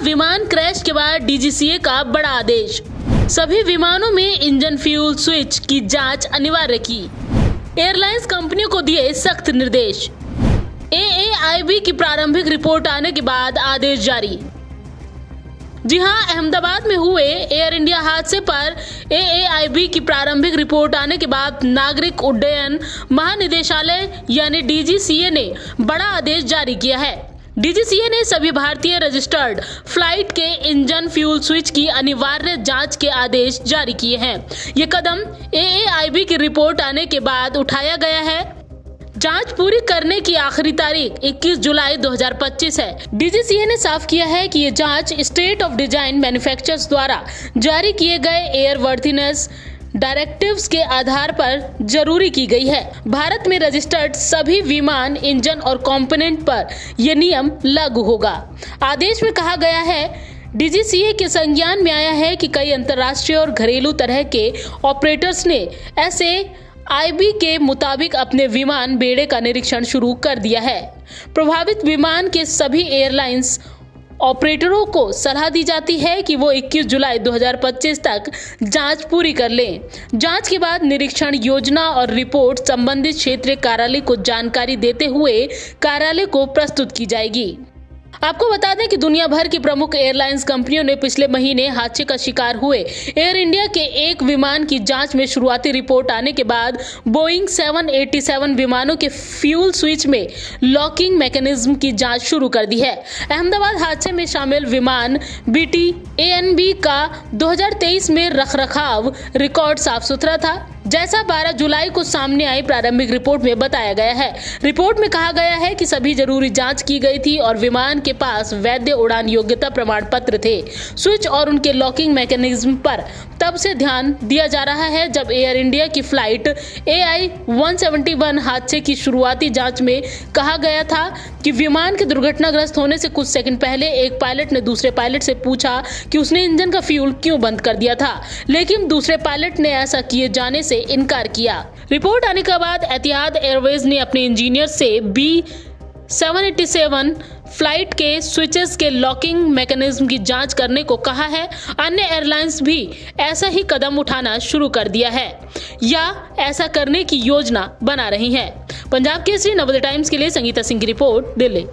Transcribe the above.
विमान क्रैश के बाद डीजीसीए का बड़ा आदेश, सभी विमानों में इंजन फ्यूल स्विच की जांच अनिवार्य की। एयरलाइंस कंपनियों को दिए सख्त निर्देश। एएआईबी की प्रारंभिक रिपोर्ट आने के बाद आदेश जारी। जी हां, अहमदाबाद में हुए एयर इंडिया हादसे पर एएआईबी की प्रारंभिक रिपोर्ट आने के बाद नागरिक उड्डयन महानिदेशालय यानी डीजीसीए ने बड़ा आदेश जारी किया है। डीजीसीए ने सभी भारतीय रजिस्टर्ड फ्लाइट के इंजन फ्यूल स्विच की अनिवार्य जांच के आदेश जारी किए हैं। ये कदम एएआईबी की रिपोर्ट आने के बाद उठाया गया है। जांच पूरी करने की आखिरी तारीख 21 जुलाई 2025 है। डीजीसीए ने साफ किया है कि ये जांच स्टेट ऑफ डिजाइन मैन्युफैक्चरर्स द्वारा जारी किए गए एयरवर्थीनेस डायरेक्टिव्स के आधार पर जरूरी की गई है। भारत में रजिस्टर्ड सभी विमान इंजन और कंपोनेंट पर यह नियम लागू होगा। आदेश में कहा गया है, डीजीसीए के संज्ञान में आया है कि कई अंतर्राष्ट्रीय और घरेलू तरह के ऑपरेटर्स ने एसएआईबी के मुताबिक अपने विमान बेड़े का निरीक्षण शुरू कर दिया है। प्रभावित विमान के सभी एयरलाइंस ऑपरेटरों को सलाह दी जाती है कि वो 21 जुलाई 2025 तक जांच पूरी कर लें। जांच के बाद निरीक्षण योजना और रिपोर्ट संबंधित क्षेत्रीय कार्यालय को जानकारी देते हुए कार्यालय को प्रस्तुत की जाएगी। आपको बता दें कि दुनिया भर की प्रमुख एयरलाइंस कंपनियों ने पिछले महीने हादसे का शिकार हुए एयर इंडिया के एक विमान की जांच में शुरुआती रिपोर्ट आने के बाद बोइंग 787 विमानों के फ्यूल स्विच में लॉकिंग मैकेनिज्म की जांच शुरू कर दी है। अहमदाबाद हादसे में शामिल विमान BT-ANB का 2023 में रखरखाव रिकॉर्ड साफ सुथरा था, जैसा 12 जुलाई को सामने आई प्रारंभिक रिपोर्ट में बताया गया है। रिपोर्ट में कहा गया है कि सभी जरूरी जांच की गई थी और विमान के पास वैध उड़ान योग्यता प्रमाण पत्र थे। स्विच और उनके लॉकिंग मैकेनिज्म पर तब से ध्यान दिया जा रहा है जब एयर इंडिया की फ्लाइट AI-171 हादसे की शुरुआती जांच में कहा गया था कि विमान के दुर्घटनाग्रस्त होने से कुछ सेकंड पहले एक पायलट ने दूसरे पायलट से पूछा कि उसने इंजन का फ्यूल क्यों बंद कर दिया था, लेकिन दूसरे पायलट ने ऐसा किए जाने से इनकार किया। रिपोर्ट आने के बाद एतिहाद एयरवेज ने अपने इंजीनियर से B-787 फ्लाइट के स्विचेस के लॉकिंग मैकेनिज्म की जांच करने को कहा है। अन्य एयरलाइंस भी ऐसा ही कदम उठाना शुरू कर दिया है या ऐसा करने की योजना बना रही हैं। पंजाब केसरी नवोदय टाइम्स के लिए संगीता सिंह की रिपोर्ट, दिल्ली।